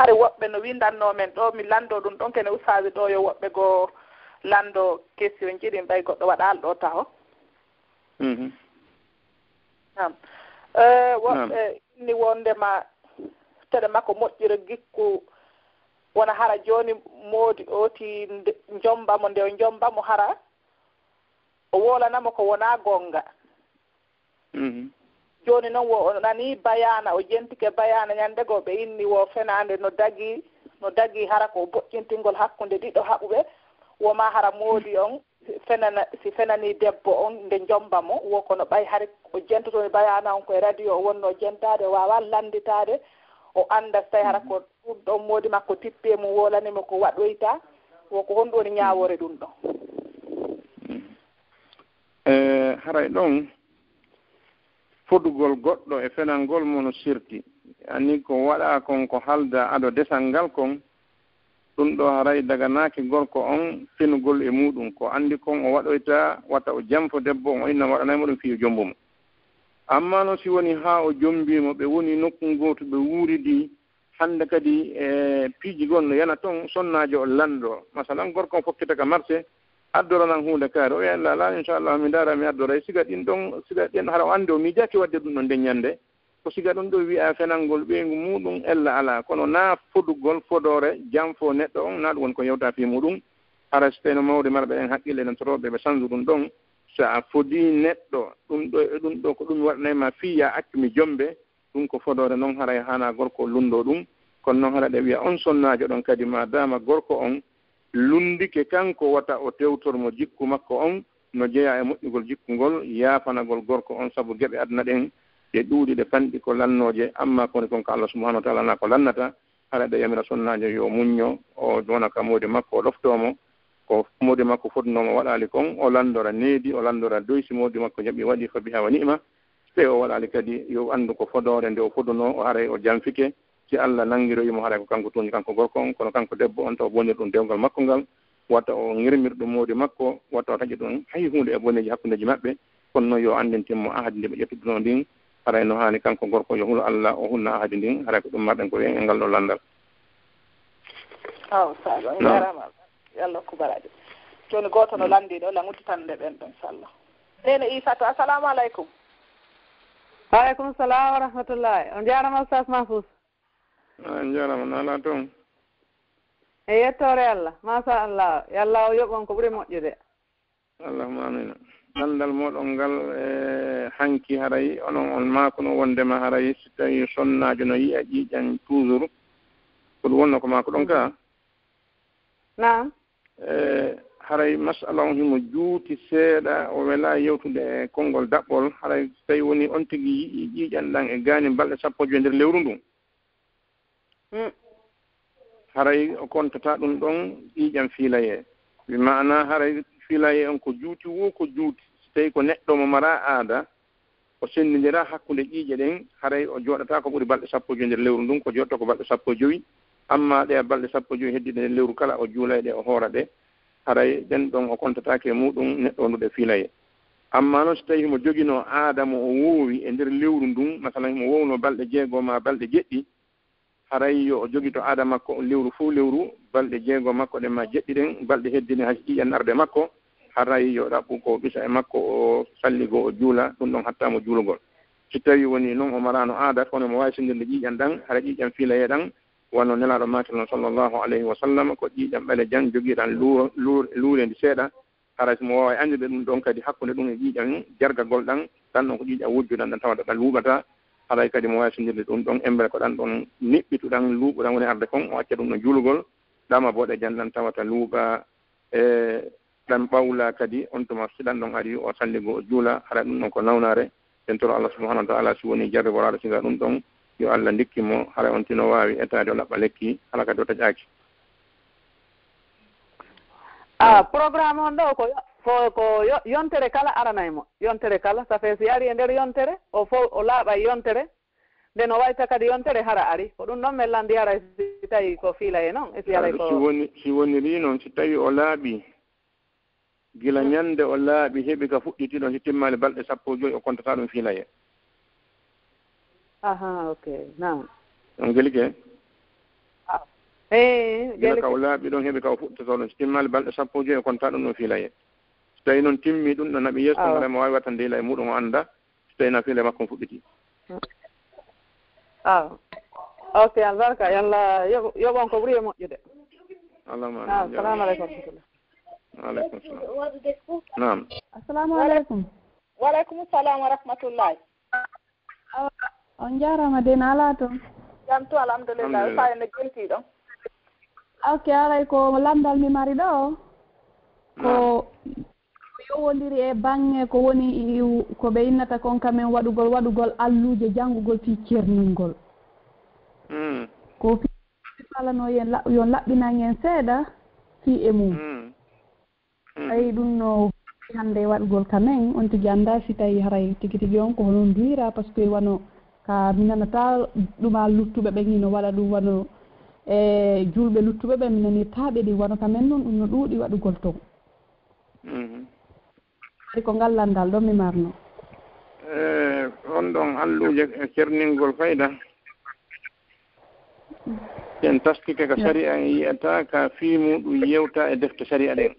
hare woɓɓe no windanno men ɗo mi lando ɗum ɗon kene usaji ɗo yo woɓɓe go lando question jiɗi mbay goɗɗo waɗal ɗo taho woɓɓe inni wondema teɗe makko moƴƴira gikku wona hara joni moodi oti jombamo nde o jombamo hara o wolanamo ko wona gonga joni noon o nani bayana o jentike bayana ñandego ɓe inni wo fenande no dagi hara ko boƴƴintingol hakkude ɗiɗo haɓuɓe woma hara moodi on si fenani debbo on nde jombamo wo kono ɓay hari o jentotoni bayana on koye radio o wonno jentade wawa landitade o anda so tawi hara ko ɗum ɗon moodi makko tippe mum wolanimo ko waɗoyta woko honɗum woni ñawore ɗum ɗon haray ɗon fodugol goɗɗo e fenalngol mono sirti ani ko waɗa kon ko halda aɗo desal ngal kon ɗum ɗo haray daganaaki gorko on fenugol e muɗum ko andi kon o waɗoyta watta o jamfo debbo on o inna waɗanaymo ɗum fiyo jombumo amma noon si woni haa o jombimo ɓe woni nokku gootu ɓe wuuridi hannde kadi e piiji gonno yana toon sonnaajo o lanndo masalan gorko on fokkita ka marché addoranan huunde kaari o wi allah ala inchallah mi daara mi addoray siga ɗen hara o anndi o miijaki wadde ɗum ɗo ndeññande ko siga ɗum ɗo wiya fenalngol ɓeygu muɗum ella alaa kono naa fodugol fodore jamfo neɗɗo on naa ɗum woni ko yewta fi muɗum hara so tawino mawde marɓe ɗen haqqille ɗen toroɓe ɓe sanju ɗum ɗon so a fodii neɗɗo ɗum ɗo ko ɗum waɗanayma fiya accumi jombe ɗum ko fodore noon haray hana gorko lundo ɗum kono noon haɗa ɗe wiya on sonnaajo ɗon kadi ma dama gorko on lundike kanko wata o tewtormo jikku makko on no jeeya e moƴƴugol jikkungol yaafanagol gorko on sabu geɓe aduna ɗen ɗe ɗuuɗi ɗe fanɗi ko lannooje amma koni kon ko Allah subahanahu wa taala na ko lannata haɗa ɗe yamira sonnaajo yo muñño o wona ka moodi makko o ɗoftoomo ko moodi makko fotnoomo waɗaali kon o lanndora needi o lanndora doysi moodi makko jaɓi waɗi fa biha wa ni'ma te o waɗaali kadi yo anndu ko fodore nde o fodunoo o haray o janfike si Allah nanngiroyimo haray ko kanko tuuñi kanko gorko on kono kanko debbo on taw bonir ɗum dewgal makko ngal watta o ngirmir ɗum moodi makko watta o taƴi ɗum hay hunde e boneji hakkundeji maɓɓe kono noon yo anndintinmo ahadi ndi ɓe ƴettuduno ndin haray no haani kanko gorko yo hulo Allah o hunna ahadi ndin haray ko ɗum marɗen ko e ngal ɗo lanndal sago jarama yallah kubaraji joni goto no landiɗo la gudditande ɓen ɗo inchallah nene Isatou assalamu aleykum waaleykum salam wa rahmatullahi on jarama oustas Mahfous on jarama nala toon e yettore Allah machallah yallah o yoɓon ko ɓuuri moƴƴude allahuma amina landal moɗon ngal e hanki haray onon on makuno wondema haray so tawi sonnajo no yiya ƴiiƴan toujours ko ɗum wonno ko mako ɗon ka nam haray masala on himo juuti seeɗa o wela yewtude e konngol daɓɓol haray so tawi woni on tigi yiɗi ƴiiƴanɗan e gaani balɗe sappo joyi nder lewru ndun haray o kontata ɗum ɗon ƴiiƴan fiilaye wi mana haray fiilaye on ko juuti wo ko juuti so tawi ko neɗɗo mo mara aada o sendindira hakkunde ƴiiƴe ɗen haray o jooɗata ko ɓuri balɗe sappo joyi nder lewru ndun ko joɗɗo ko balɗe sappo joyi amma ɗe balɗe sappo joyi heddiɗe nder lewru kala o juulayɗe o hoora ɗe haray ɗen ɗon o kontatake e muɗum neɗɗo nduɗe fiilaye amma noon so tawi himo joginoo aada mo o woowi e ndeer lewru ndun masalan himo wowno balɗe jeegoo ma balɗe jeɗɗi haray yo o jogito aada makko lewru fof lewru balɗe jeegoo makko ɗe ma jeɗɗi ɗen balɗe heddini hay ƴiƴan arde makko haray yo ɗaɓɓu ko ɓisa e makko o salligoo o juula ɗum ɗon hattamo juulugol so tawi woni noon o marano aada kono mo wawi sendirde ƴiƴan ɗan hara ƴiƴan fiilaye ɗan wonno nelaɗo matel noon sallllahu alayhi wa sallam ko ƴiiƴam ɓele jan jogiiɗan luurendi seeɗa haray somo wawa anndude ɗum ɗon kadi hakkunde ɗum e ƴiiƴan jargagol ɗan ɗan ɗon ko ƴiiƴan wujjuɗan ɗan tawata ɗan luuɓata haray kadi mo wawi sendirde ɗum ɗon embere ko ɗan ɗon niɓɓituɗan luuɓuɗan woni arde kon o acca ɗum no juulugol ɗama boɗe jan ɗan tawata luuɓa e ɗan ɓawla kadi on tuma si ɗan ɗon ari o salligo o juula haray ɗum ɗon ko nawnare ɓen toro Allah subahanahu wa taala si woni jarriboraɗo siga ɗum ɗon yo Allah ndikkimo haray on tino wawi etade o laɓɓa lekki hala kadi o taƴaki programme on ɗo ko yontere kala aranaymo yontere kala ça fait si ari e nder yontere o fof o laaɓa yontere nden o wayta kadi yontere hara ari ko ɗum ɗon mellandi hara si tawi ko fiila e noon e si aray ko si woniri noon si tawi o laaɓi gila ñande o laaɓi heeɓi ka fuɗɗitiɗon si timmali balɗe sappo joyi o kontata ɗum fiilaye aha ok nam on geli ke gila ka o laaɓi ɗon heɓi ka o fuɗtoto ɗon so timmaali balɗe 15 kono ta ɗum no fiilaye so tawi noon timmi ɗum ɗo naɓi yeeso ngara mo wawi wattande ila e muɗum o annda so tawi na fiila makko fuɗɗiti ok albarka yalla yoɓon ko ɓuuri e moƴƴude allahuma assalamu aleykum aleykum salam nam assalamu aleykum waleykum salam wa rahmatullahi on jarama de na ala toon jam to alhamdulillah sa ene geltiɗon ok alay ko lamdal mi mari ɗo ko yowodiri e bange ko woni ko ɓe innata kon kamen waɗugol alluje janngugol fi cerningol ko fi falano yon laɓɓinan en seeɗa fi e mum ayi ɗum no hannde waɗugol kamen on tigi annda si tawi haray tigi tigi on ko honon duwira par ce que wano ka mi nanata ɗuma luttuɓe ɓen ino waɗa ɗum wano e julɓe luttuɓe ɓe mi nanirtaɓe ɗi wano kamen noon ɗum no ɗuuɗi waɗugol toon waɗi ko ngallandal ɗon mi marno on ɗon alluje cerningol fayda sen taskike ko saria yiyata ka fiimuɗum yewta e defte saria ɗen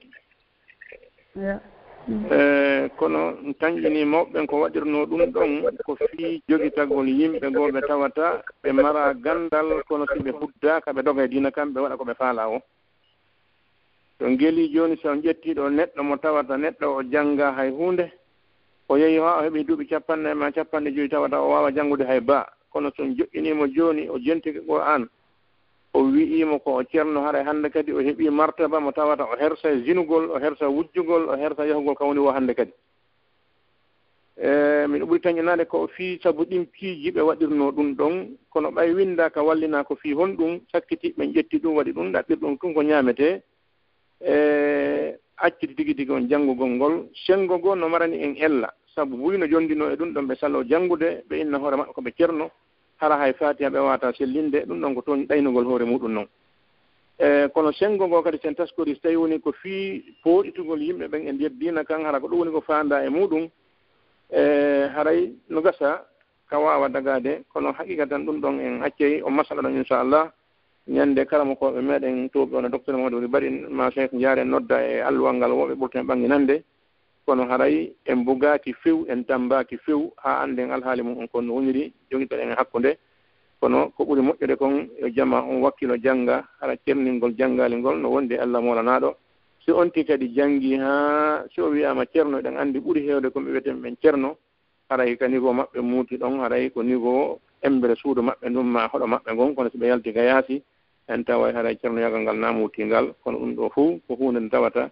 kono tañƴini mawɓen ko waɗirno ɗum ɗon ko fii jogitagol yimɓe goo ɓe tawata ɓe mara gandal kono si ɓe huddaka ɓe doga e diina kam ɓe waɗa ko ɓe faala o to ngeeli jooni so ƴettiɗo neɗɗo mo tawata neɗɗo o jannga hay hunde o yehi ha o heɓi duuɓi 50 tawata o wawa janngude hay ba kono so joƴƴinimo jooni o jentiki Qur'an o wi'imo ko o ceerno haɗa hannde kadi o heɓi martaba mo tawata o hersa e jinugol o hersa wujjugol o hersa yahugol ka woni wo hannde kadi min ɓuri tañƴinade ko fii sabu ɗin piiji ɓe waɗirno ɗum ɗon kono ɓay winda ka wallina ko fii honɗum sakkiti ɓe ƴetti ɗum waɗi ɗum ɗaɓɓir ɗum ɗum ko ñaamete acciti tigi tigi on janngugol ngol senngo goo no marani en ella sabu wuyno jonndino e ɗum ɗon ɓe salo janngude ɓe inna hoore maɓɓe ko ɓe ceerno hara hay fatiha ɓe wawata sellinde ɗum ɗon ko toon ɗaynugol hoore muɗum noon kono senngo ngoo kadi sen taskori so tawi woni ko fii pooɗitugol yimɓe ɓen e nder diina kan hara ko ɗum woni ko faanda e muɗum haray no gasa ka wawa dagade kono haqiqa tan ɗum ɗon en accey o masala ɗon inchallah ñande kala mo koɓe meɗen towɓe ono docteur Mamadou woni mbaɗi ma cheikh jaare nodda e alluwal ngal woɓe ɓurten ɓanginande kono haray en bugaki few en tambaki few ha anden alhaali mum on kono woniri jogiɗoɗen e hakkude kono ko ɓuri moƴƴude kon yo jama on wakkilo jangga hara cerningol janggali ngol no wondi Allah molanaɗo si onti kadi jangi ha si o wiyama ceerno eɗen andi ɓuuri hewde koɓe wiyeten ɓen ceerno haray ka niveau maɓɓe muuti ɗon haray ko niveau embere suudu maɓɓe ɗum ma hoɗo maɓɓe ngon kono so ɓe yalti ga yaasi en tawa haray ceerno yagal ngal namutingal kono ɗum ɗo fuu ko hunde nde tawata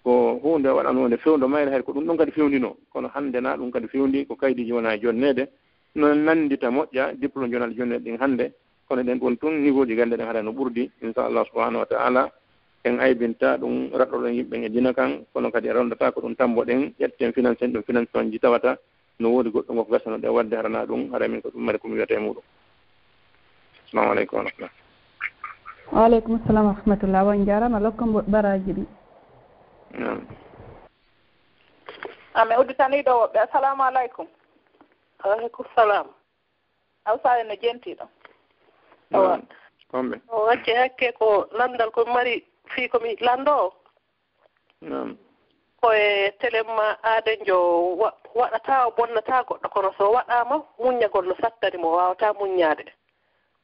ko hunde waɗanode fewdo mayre hayde ko ɗum ɗon kadi fewndino kono hannde na ɗum kadi fewndi ko kaydiji wona e jonnede no nandita moƴƴa diplôme jonal jonnede ɗin hannde kono ɗen ɗon tun niveau ji gande ɗen haɗa no ɓurdi inchallah subahanahu wa taala en aybinta ɗum raɗɗoɗon yimɓe e dina kan kono kadi rondata ko ɗum tambo ɗen ƴetten finance en ɗum finance on ji tawata no woodi goɗɗo ngo ko gasano ɗe wadde harana ɗum haɗa min ko ɗum mari komi wiyata e muɗum assalamu aleykum wa rahmatullah waaleykum salam wa rahmatullah won jarama lokko baraji ɗi ame udditaniɗo woɓɓe assalamu aleykum aleykum salam awsa ene jentiɗo awa o wacce hakke ko landal komi mari fii komi lando koye téléma aadenjo waɗata o bonnata goɗɗo kono so waɗama muññagol no sattani mo wawata muññade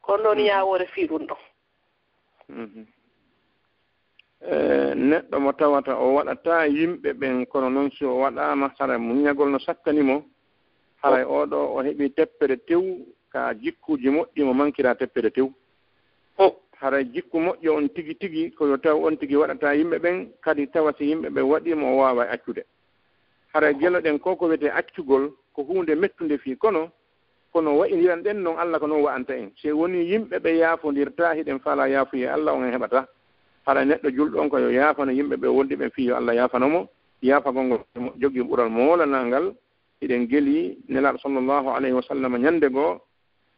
kono noon yawore fii ɗum ɗon neɗɗo mo tawata o waɗata yimɓe ɓen kono noon si o waɗama hara muññagol no sakkanimo haray oɗo o heeɓi teppere tew ka jikkuji moƴƴi mo mankira teppere tew haray jikku moƴƴo on tigi tigi koyo taw on tigi waɗata yimɓe ɓen kadi tawa si yimɓe ɓe waɗimo o wawa accude haray geloɗen ko wiyete accugol ko hunde mettude fii kono waɗidiran ɗen noon Allah ko noon wa'anta en si woni yimɓe ɓe yaafodirta hiɗen faala yaafuye Allah on en heɓata haɗa neɗɗo julɗo on ko yo yaafano yimɓe ɓe wondi ɓen fii yo Allah yaafanomo yaafagol ngol jogii ɓural moolanal ngal hiɗen geli nelaaɗo sallllahu alayhi wa sallam ñannde goo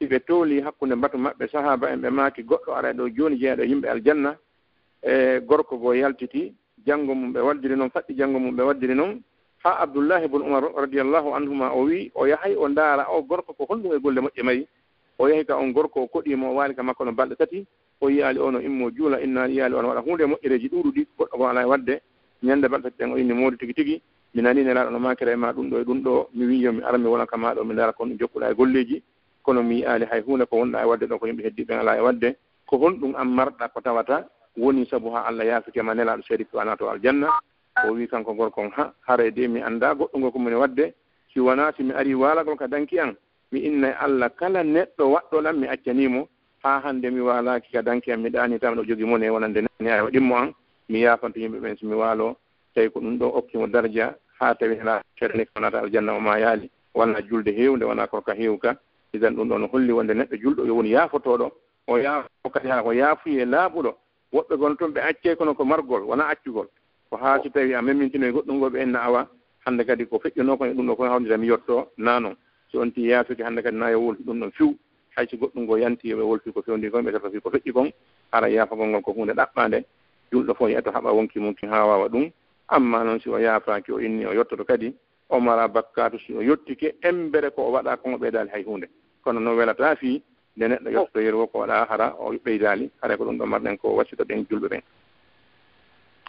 ɓe tooli hakkunde mbatu maɓɓe sahaba en ɓe maaki goɗɗo ara ɗo jooni jeeyaɗo yimɓe aljanna e gorko goo yaltiti janngo mum ɓe waddiri noon faɗɗi janngo mum ɓe waddiri noon ha Abdoullahi bun Umar radiallahu anhuma o wi o yahay o ndaara o gorko ko honɗum e golle moƴƴe mayi o yahi ka on gorko o koɗima o waali ka makko no balɗe tati o yiyaali ono immo juula inna yiyaali ono waɗa hunde moƴƴereji ɗuuɗuɗi goɗɗo ko ala wadde ñande balɗe ten o inni moodi tigi tigi mi nani nelaaɗo no makere e ma ɗum ɗo e ɗum ɗo mi wi yo mi ara mi wona ka maɗo mi ndara kono jokkuɗa e golleji kono mi yiyaali hay hunde ko wonɗa e wadde ɗo ko yimɓe heddiɓe ala e wadde ko honɗum am marɗa ko tawata woni sabu ha Allah yaafike nelaaɗo seedi ko wana to aljanna o wi kanko gorkon hare de mi annda goɗɗo ngo komone wadde si wona si mi ari waalagol ka danki an mi inna Allah kala neɗɗo waɗɗolam mi accanimo ha hande mi waalaki ka danki an mi ɗani tan ɗo jogi mone wonande nani ay waɗimmo an mi yaafanto yimɓe ɓen somi waalo tawi ko ɗum ɗo okkimo daraja ha tawi la ceerni wonata aljanna o ma yaali walla julde heewde wona korka heewka idan ɗum ɗo no holli wonde neɗɗo julɗo yo woni yaafotoɗo o yaafo kadi haa ko yaafuyi e laaɓuɗo woɓɓe gon toon ɓe acce kono ko margol wona accugol ko haa si tawi a memintino e goɗɗum ngo ɓe enna awa hannde kadi ko feƴƴuno kon e ɗum ɗo kono hawdira mi yotto nanon so on ti yaafiki hannde kadi na yo wolfi ɗum ɗon fiw hay so goɗɗum ngo yanti yoɓe wolfi ko fewndi kon ɓe tata ko feƴƴi kon hara yaafagol ngol ko hunde ɗaɓɓande julɗo fof yiyata haɓa wonki mumkin haa wawa ɗum amma noon si o yaafaki o inni o yottoto kadi o mara bakkatu si o yottike embere ko o waɗa kon o ɓeydaali hay hunde kono no welata fii nde neɗɗo yottoto yeru ko waɗa hara o ɓeydaali hara ko ɗum ɗo marɗen ko wassito ɗen julɓe ɓen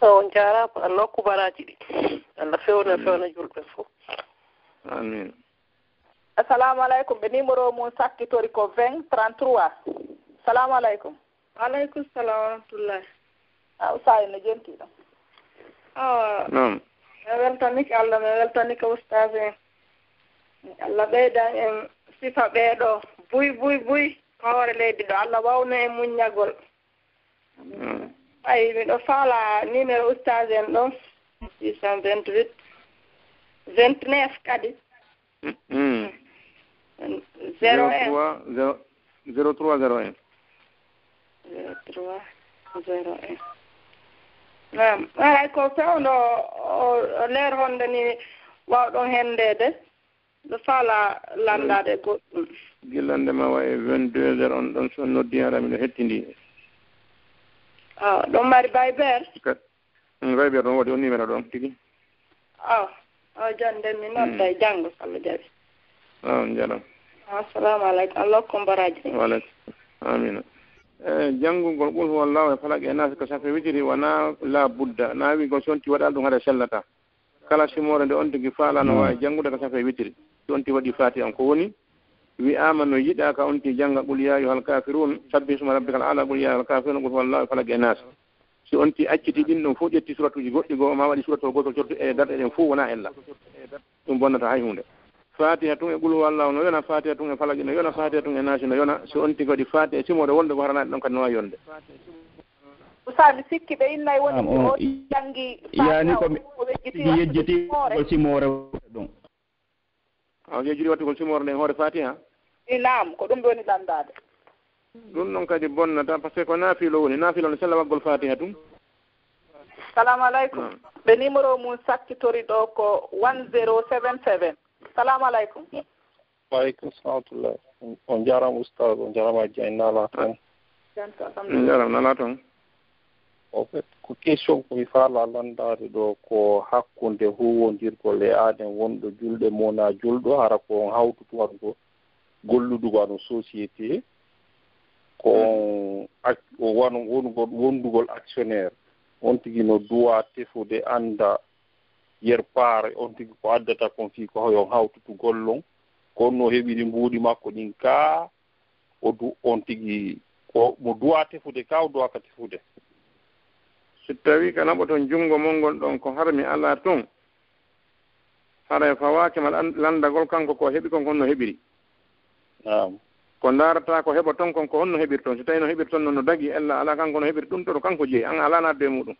on jarama Allah hokku baraji ɗi Allah fewna julɓe fof amin assalamu aleykum ɓe numéro mum sakkitori ko 20 33 salamu aleykum aleykum salam wa rahmatullah usayi no jentiɗo non mi weltanike Allah mi weltanike oustage en Allah ɓeydan en sifa ɓeeɗo buy ko hoore leydi ɗo Allah wawna en muññagol ay miɗo faala numéro oustage en ɗon 628 29 kadi 0301 nam ay ko fewno o leer honde ni wawɗon hendede ɗo faala landade goɗɗum gillande ma wayi 22 heures on ɗon so noddi ara miɗo hettindi ɗon mari bayber bayber ɗon waɗi on numéro ɗon tigi jande mi nodda e janngo so Allah jaɓi jaram assalamu aleykum Allah hokku baraji waaleykum amina janngugol ɓul wallahu e falaq e naasi ko safe witiri wona la budda na wi ko sonti waɗal ɗum haɗa sellata kala simore nde on tigi faalano wawi janngude ko safe witiri si on ti waɗi fati an ko woni wi'ama no yiɗa ka on ti jannga qul ya ayyuhal kafirun sabbi suma rabbikal ala qul ya ayyuhal kafirun qul wallahu e falaq e naasi si on ti acciti ɗin ɗon fof ƴetti suratuji goɗɗi goo ma waɗi suratol gotol cortu e darɗe ɗen fof wona ella ɗum bonnata hay hunde fatiha tun e ɓulu wallahu no yona fatiha tun e falaki no yona fatiha tun e naasi no yona so on tigi waɗi fatiha simode wonde ko haranaɗe ɗon kadi no wawi yonde usami sikki ɓe innayi woni o janngi yani ko mi yejjiti ko simore ɗum yejjiti wattugol simore nden hoore fatiha nam ko ɗum ɓe woni landade ɗum ɗon kadi bonnata par ce que ko naafilo woni naafilo no sella waggol fatiha tum salamu aleykum ɓe numéro mum sakkitori ɗo ko 1077 salamu aleykum waaleykum salamtullah on jarama oustad on jarama diagne nala toon jaram nala toon en fait ko question komi faala landade ɗo ko hakkunde huwondirgol e aden wonɗo julɗe mona julɗo hara ko on hawtutu waɗgo golludugo ano société ko wondugol actionnaire on tigi no duwa tefude anda yer paare on tigi ko addata kon fii ko hoyon hawtutu gollon ko on no heɓiri mbuuɗi makko ɗin ka on tigi ko mo duwa tefude ka o duwaka tefude so tawi ka naɓo toon junngo molngol ɗon ko harmi alaa toon hara e fawaakema landagol kanko ko heɓi kon honno heɓiri ko ndaarata ko heɓa toon kon ko honno heɓiri toon so tawi no heɓiri toon no dagi ella alaa kanko no heɓiri ɗum to kanko jeeyi an alaa nadde muɗum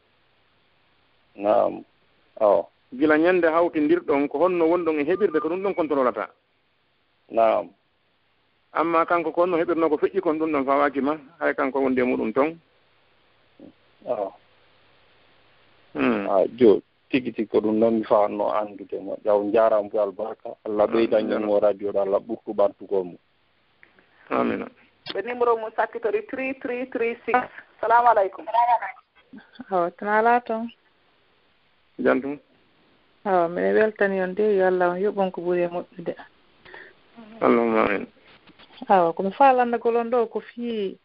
gila ñannde hawtindirɗon ko honno wonɗon e heɓirde ko ɗum ɗon contrôlata amma kanko ko honno heɓirno ko feƴƴi kon ɗum ɗon fawaaki ma hay kanko wonde muɗum toon jo tigi tigi ko ɗum noon mi fawanno anndude mo ƴaw jarama bo albaraka Allah ɓeydañimo radio ɗo Allah ɓurtu ɓantugol mum amina ɓe numéro mum sakkitori 3336 salamu aleykum tana ala toon jantum mbiɗa weltani on de yo Allah on yoɓon ko ɓuuri e moƴƴude allahumma amin komi faalandagol on ɗo ko fii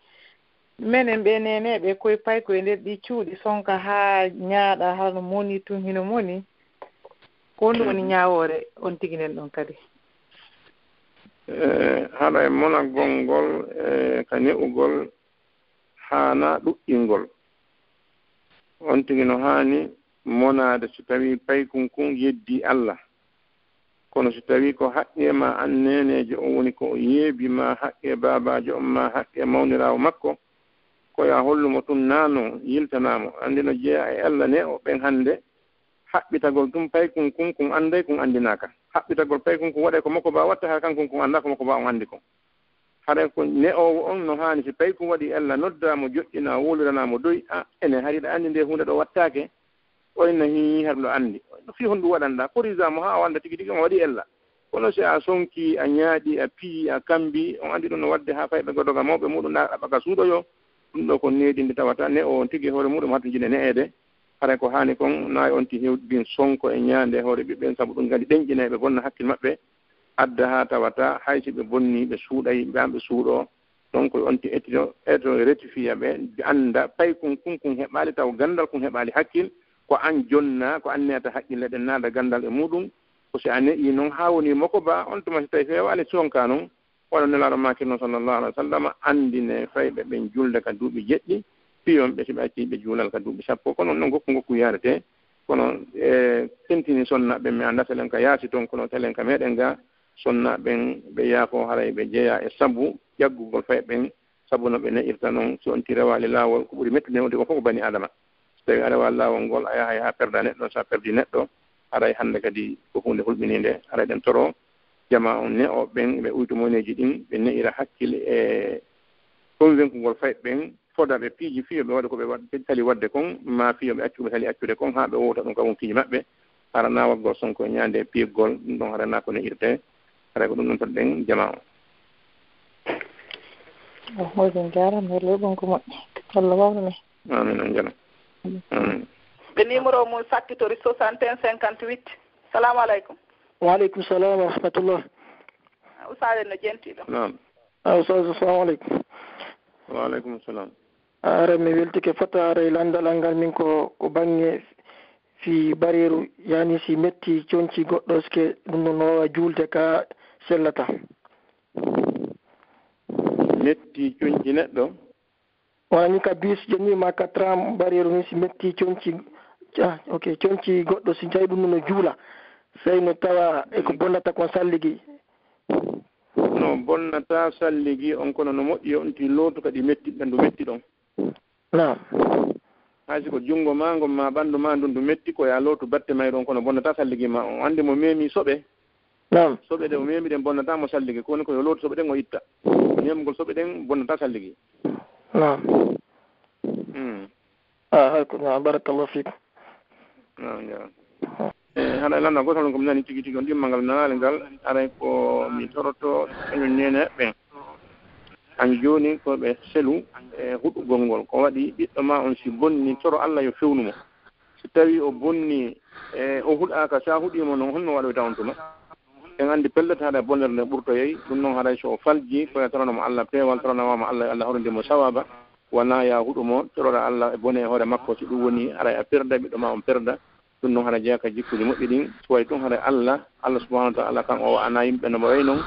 menen ɓe neneɓe koye pay koye nder ɗi cuuɗi sonka haa ñaaɗa hano moni tun hino moni ko ndu woni ñaawore on tiginen ɗon kadi haɗa e monagol ngol ka ne'ugol haana ɗuɗɗingol on tigi no haani monaade so tawii pay kunkun yeddii Allah kono so tawii ko haqqe ma an neneejo on woni ko o yeebi ma haqqe baabaajo on ma haqqe mawniraawo makko ko yo hollumo tun naano yiltanaamo anndi no jeeya e Allah ne o ɓen hannde haɓɓitagol tum pay kunkun kun annday kun anndinaaka haɓɓitagol pay kunkun waɗe ko makko baa watta haa kankun kun annda ko makko baa on anndi kon haɗa ko ne'oowo on no haani si pay kun waɗi Allah noddaamo joƴƴinaa wuuliranaamo doy ene hariɗa anndi nde hunde ɗo wattaake oyno hii haɗo anndi fii hon ɗum waɗanɗaa korisamo haa o annda tigi tigi on waɗi Allah kono si a sonki a ñaaɗi a pii a kambi on anndi ɗum no waɗde haa fayɓe godoga mawɓe muɗum ɗaɓaka suuɗoyo ɗum ɗo ko needinde tawata ne o on tigi hoore muɗum hatto jiɗe ne'eede hara ko haani kon naayi on ti hewɗin sonko e ñaande hoore ɓiɓɓen sabu ɗum kadi ɗeñƴinee ɓe bonna hakkille maɓɓe adda haa tawata hay si ɓe bonnii ɓe suuɗay ɓe an ɓe suuɗoo donc on ti eto rectifia ɓe annda pay kun heɓaali taw ganndal kun heɓaali hakkille ko an jonna ko an neata haqqille ɗen naada ganndal e muɗum ko si a neƴii noon haa wonii makko ba on tuma si tawi feewaali sonka noon waɗa nelaaɗo maakir noon sallllahu alih wa sallam anndine fayɓe ɓen julde ka duuɓi jeɗɗi piyon ɓe si ɓe accii ɓe juulal ka duuɓi sappo kono noon ngokku yaarete kono tentini sonnaɓe mi annda telen ka yaasi toon kono telen ka meeɗen ga sonnaɓen ɓe yaafo haray ɓe jeeya e sabu ƴaggugol fayɓen sabu no ɓe neƴirta noon si on ti rewaali laawol ko ɓuri metti newde ko fof ko bani adama so tawi a rewaali laawol ngol a yahay haa perda neɗɗo so a perdi neɗɗo haray hannde kadi ko hunde hulɓininde haray ɗen toro jama on ne'o ɓen ɓe uytumoneji ɗin ɓe ne'ira hakkille e convenkugol fayɓen foda ɓe piiji fiyo ɓe waɗa ko ɓe tali wadde kon ma fiyo ɓe accu ɓe tali accude kon haa ɓe wowta ɗum kamum piiji maɓɓe hara nawaggol sonko ñaande piiggol ɗum ɗon hara na ko ne'irte haray ko ɗum ɗon toɗo ɗen jama o moƴƴi jarama hello ɗum ko moƴƴi Allah wawna men amin on jana amin ɓe numéro mum sakkitori 61 58 salamu aleykum waaleykum salam wa rahmatullah usaden no jentiɗo nam ustad assalamu aleykum waaleykum salam ara mi weltike fota ara e landal ngal min ko bange fi bareeru yani si metti conci goɗɗo ske ɗum ɗon no wawa juulde ka sellata metti conci neɗɗo wani ka bis jennima 4 ans bareeru ni si metti conci ok conci goɗɗo si tawi ɗum no juula sey no tawa eko bonnata kon salligi no bonnata salligi on kono no moƴƴi on ti lootu kadi mettiɗɗa ndu metti ɗon nam hay siko junngo ma ngom ma ɓanndu ma ndu ndu metti ko ya lootu batte may ɗon kono bonnata salligi ma on anndi mo meemi soɓe nam soɓe ɗe o meemi ɗen bonnatamo salligi kowoni koyo lootu soɓe ɗen o itta nemgol soɓe ɗen bonnata salligi nam nam barakallahu fikum nam jara haɗa landa gotol komi nani tigi tigi on ɗimmal ngal nanali ngal aray ko mi toroto kañum nene ɓen han jooni ko ɓe selu e huɗugol ngol ko waɗi ɓiɗɗo ma on si bonni toro Allah yo fewnumo so tawi o bonni e o huɗaka sa huɗimo noon holno waɗoyta on tuma en anndi pellete haɗa bonnere nde ɓurtoyey ɗum noon haɗay so o falji koye toronomo Allah peewal toronowama Allah horondimo sawaba wona ya huɗumo torora Allah e bone e hoore makko so ɗum woni aray a perda ɓiɗɗo ma on perda ɗum noon haɗa jeeya ka jikkuji moƴƴi ɗin suway tun haɗa Allah subahanahu wa taala kan o ana yimɓe no way noon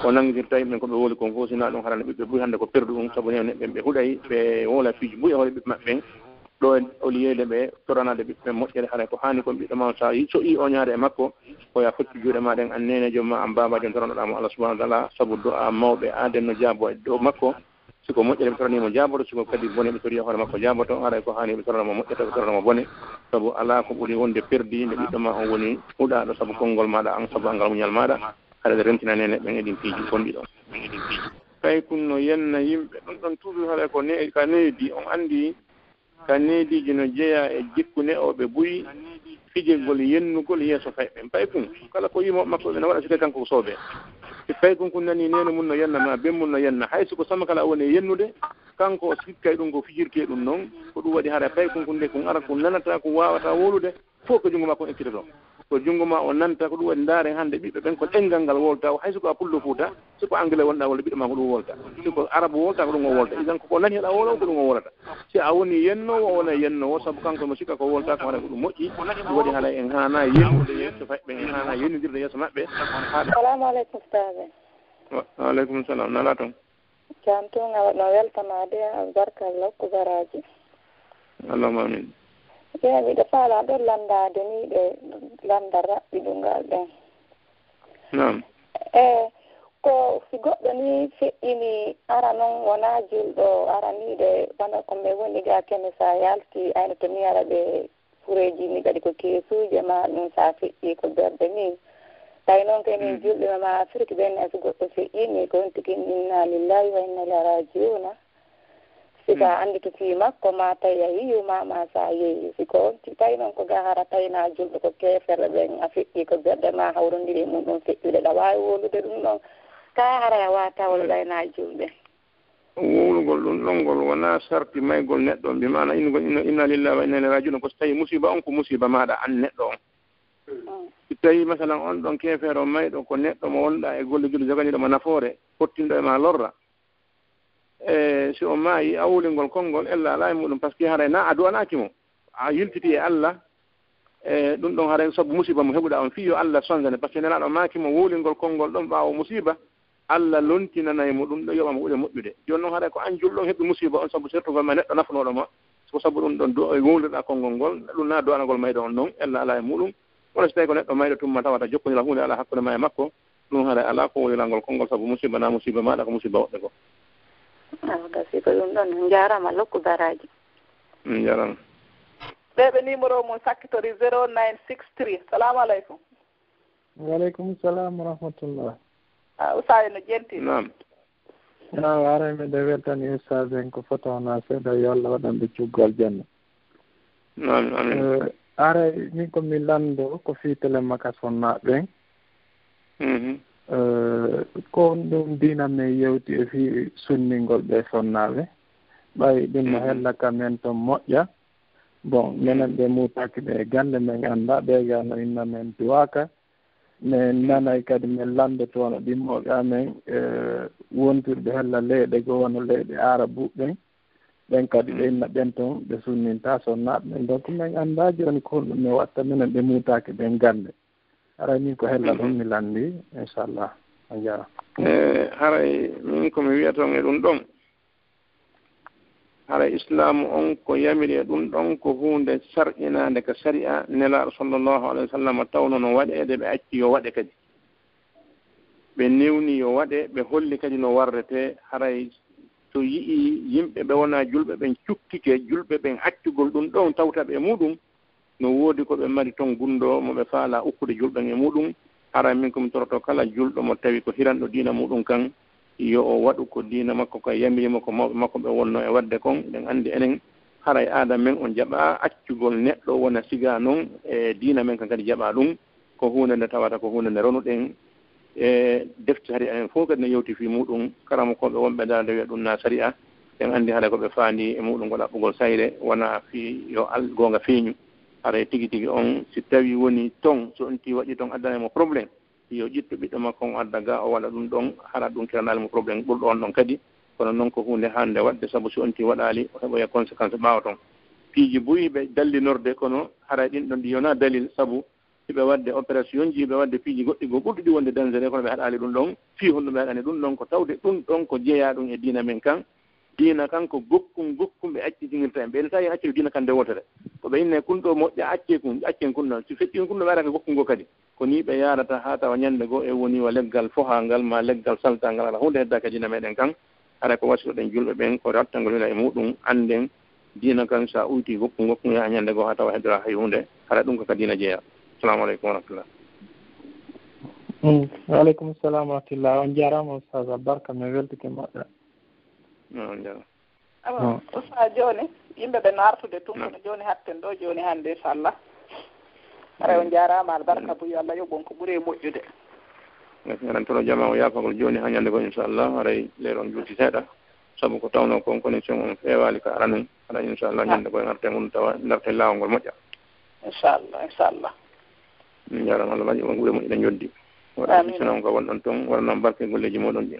o nangitirta yimɓe ko ɓe wooli kon fof sina ɗum haɗana ɓiɓɓe ɓuuri hannde ko perdu ɗum sabu ne ɓen ɓe huɗay ɓe woola fiiji ɓuuri e hoore ɓiɓɓe maɓɓe ɓen ɗo o liyeede ɓe toranade ɓiɓɓe moƴƴere haɗa ko haani kon ɓiɗɗo ma sa so i o ñaade e makko ko ya focci juuɗe ma ɗen an nenejo ma an babajo on toranoɗamo Allah subahanahu wa taala sabu do a mawɓe aden no jaabo e dow makko siko moƴƴere ɓe toranimo jaaboto siko kadi bone ɓe tori hoore makko jaaboto haɗa ko haani ɓe toranamo moƴƴata ɓe toranamo bone sabu ala ko ɓuri wonde perdi nde ɓiɗɗo ma on woni huɗaɗo sabu konngol maɗa an sabu angal muñal maɗa haɗa ɗe rentina nene ɓen eɗin piiji gonɗi ɗon kay kunno yenna yimɓe ɗon ɗon toujours haɗa ko ka needi on anndi ka neediji no jeeya e jikku ne'oɓe buyi fijirgol yennugol yeeso fayɓen pay kun kala ko yimo makko ɓe no waɗa sike kanko ko soobe si pay kun kun nani nene mum no yenna ma bemmum no yenna hay siko sama kala woni yennude kanko o sikkay ɗum ko fijirte ɗum noon ko ɗum waɗi haɗa pay kun kun nde kun ara kun nanata ko wawata wolude fof ko junngo makko ekkita ɗon ko junngo ma o nanta ko ɗum waɗi ndaare hannde ɓiɓɓe ɓen ko ɗenngal ngal wolta hay soko a pullo fuuta soko anglais wonɗa walla ɓiɗɗo ma ko ɗum wolta siko arabe wolta ko ɗum o wolta idan koko nani heɗa wolo ko ɗum o wolata si a woni yennowo o wona yennowo sabu kanko mo sikka ko wolta ko waɗa ko ɗum moƴƴi ɗum waɗi haala en hana yennude yeeso faɓɓe en hana yennodirde yeeso maɓɓe. Assalamu aleykum ustade. Waaleykum salam nala toon. Jam toon no weltanade albarka lokku baraji. Allahumma amin. Miɗo faala ɗo landade ni ɗe landa raɓɓiɗungal ɗen. Naam. Ko si goɗɗo ni feƴƴini ara noon wona julɗo araniɗe wona ko mi woni ga kene sa yalti ayno to ni ara ɓe fureji ni kadi ko keesuje ma ɗum sa feƴƴi ko berde ni tawi noon kayni julɓe ma Afrique ɓen so goɗɗo feƴƴini ko on tigi inna lillahi wa inna ilayhi rajiuna sika andi to fii makko ma tawi a yiyuma ma sa yeeyi siko on tawi noon ko ga hara tawina julɗo ko keefere ɓen a feƴƴi ko berde ma hawrodiri mum ɗum feƴƴude ɗa wawi wolude ɗum ɗon ka hara a wata woluɗayna julɓe wowlugol ɗum ɗon ngol wona sarti maygol neɗɗo mbimana inna lillahi wa inna ilayhi rajiuna ko so tawi musiba on ko musiba maɗa an neɗɗo on si tawi masalan on ɗon keefere o mayɗo ko neɗɗo mo wonɗa e gollijude joganiɗo mo nafoore pottinɗo e ma lorra si o maayi a wuulingol konngol ella ala e muɗum par ce que haray na a duwanaki mo a yiltiti e Allah e ɗum ɗon haray sabu musiba mo heɓuɗa on fii yo Allah sonjane par ce que nelaɗo maaki mo wuulingol konngol ɗon ɓaawo musiba Allah lontinanayi mo ɗum ɗo yoɓa mo ɓuuri moƴƴude jooni noon haray ko an julɗon heɓi musiba on sabu surtout ma neɗɗo nafanoɗo ma so sabu ɗum ɗon wuulirɗa konngol ngol ɗum na duwanagol mayɗo on noon ella ala e muɗum wona so tawi ko neɗɗo mayɗo tumma tawata jokkodira hunde ala hakkude ma e makko ɗum haray ala ko wuulirangol konngol sabu musiba na musiba maɗa ko musiba woɗɗe ko gasi ko ɗum ɗon jarama lokku baraji jarama ɓeɓe numéro mum sakkitori 0963 salamu aleykum. Waaleykum salam wa rahmatullah. Usaye no jenti nam ara miɗo weltani ustade en ko fotona seeɗa yo Allah waɗanɓe cuggol janno nam amin ara min komi lando ko fi télémaka sonnaɓe ko ɗum dina men yewti e fi sunningol ɓe sonnaɓe ɓawi ɗum no hellaka men to moƴƴa bon minen ɓe mutaki ɓe gande men anda ɓe gano inna men duwaka min nanay kadi min landotono ɗimmoɓe amen wonturɓe hella leyɗe go wono leyɗe arabu ɓen ɓen kadi ɓe inna ɓen toon ɓe sunninta sonnaɓe ɓen donc min anda joni ko ɗum mi watta minen ɓe mutaki ɓen gande haray min ko hella ɗum mi landi inchallah a jara haray min komi wiyaton e ɗum ɗon haray islamu on ko yamiri e ɗum ɗon ko hunde sarƴinade ko sariya nelaɗo sallllahu alayhi wa sallam tawno no waɗede ɓe acci yo waɗe kadi ɓe newni yo waɗe ɓe holli kadi no warrete haray so yii yimɓe ɓe wona julɓe ɓen cukkike julɓe ɓen accugol ɗum ɗon tawtaɓe e muɗum no woodi ko ɓe mari toon gundo moɓe faala ukkude julɓen e muɗum haray min komi toroto kala julɗo mo tawi ko hiranɗo diina muɗum kan yo o waɗu ko diina makko ko yamirima ko mawɓe makko ɓe wonno e wadde kon ɗen anndi enen haray aada men on jaɓa accugol neɗɗo wona siga noon e diina men kan kadi jaɓa ɗum ko hunde nde tawata ko hunde nde ronuɗen e defte hari enen fof kadi ne yewti fi muɗum karama koɓe wonɓe dal nde wiya ɗum na sariya en anndi haɗa koɓe faandi e muɗum ko ɗaɓɓugol sayre wona fi yo goonga feeñu haray tigi tigi on si tawi woni ton so on ti waɗi toon addanemo probléme yo ƴittu ɓiɗɗo makko on adda ga o waɗa ɗum ɗon hara ɗum kiranalimo probléme ɓurɗo on ɗon kadi kono noon ko hunde hande waɗde saabu si on ti waɗali o heɓoya conséquence ɓaawa toon piiji boyi ɓe dallinorde kono haray ɗin ɗon ɗi yona dalil saabu hiɓe wadde opération ji ɓe wadde piiji goɗɗi go ɓurɗi ɗi wonde dangereux kono ɓe haɗali ɗum ɗon fi honɗum ɓe haɗani ɗum ɗon ko tawde ɗum ɗon ko jeeya ɗum e diina men kan diina kan ko gokkum ɓe accitinirta en ɓe tawi en acciri diina kan nde wotere ko ɓe inne kun ɗo moƴƴa accen kun ɗon si feƴƴin kun ɗo ɓe araka gokkum go kadi ko ni ɓe yarata ha tawa ñande goo e woni wa leggal fohangal ma leggal saltangal ala hunde heddaka diina meɗen kan haɗa ko wasiɗoɗen julɓe ɓen ko rattangol wila e muɗum anden diina kan sa uyti gokkum yaha ñande goo ha tawa heddora hay hunde haɗa ɗum koko diina jeeya assalamu aleykum wa rahmatullah waaleykum salam wa rahmatullah on jarama ustad barka mi weltike moƴƴa on jarama awa usta joni yimɓe ɓe no artude tumno joni hatten ɗo joni hannde inchallah aray on jarama albarka bo yo Allah yoɓon ko ɓuuri e moƴƴude eɗen toɗo jama o yafagol joni ha ñande go inchallah haray leeron juuti seeɗa saabu ko tawno kon connexion on fewali ko ara nun haɗa inchallah ñande go en arte mum tawa darte lawol ngol moƴƴa inchallah min jarama Allah waɗi on guure moƴƴi ɗen yoddi waɗa sisonam ko wonɗon toon waɗanam barke golleji moɗon ɗi